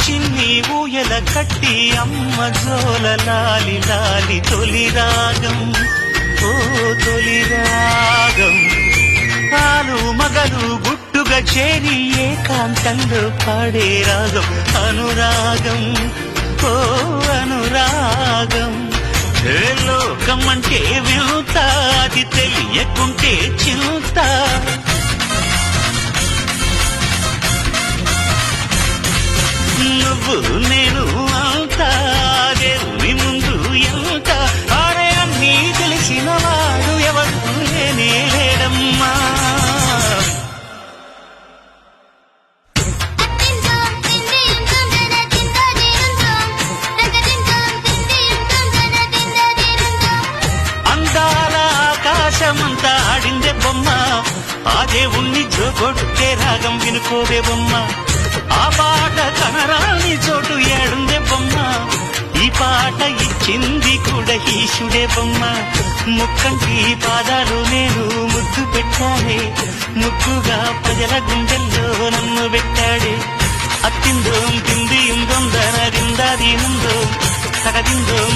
చిన్ని ఊయల కట్టి అమ్మ జోల లాలి లాలి తొలి రాగం ఓ తొలి రాగం పాలు మగలు గుట్టుగా చేరి ఏకాంతంలో పాడే రాగం అనురాగం ఓ అనురాగం లోకం అంటే వింత అది తెలియకుంటే చింత నువ్వు నేను అంతా దేవుని ముందు ఎంత ఆడే అన్నీ తెలిసిన వాడు ఎవరు నేనే లేడమ్మా అందాల ఆకాశమంతా ఆడిందే బొమ్మ ఆ దేవుణ్ణి జోగొట్టే రాగం వినుకోవే బొమ్మ ఆ పాట కనరాని చోటు ఏడుందే బొమ్మ ఈ పాట ఇచ్చింది కూడా ఈశుడే బొమ్మ ముక్కంటి పాదాలు నేను ముద్దు పెట్టానే ముక్కుగా ప్రజల గుండెల్లో నన్ను పెట్టాడే అత్తిందోం తింది ఇందొందన రిందాది నుందో తగదిందోం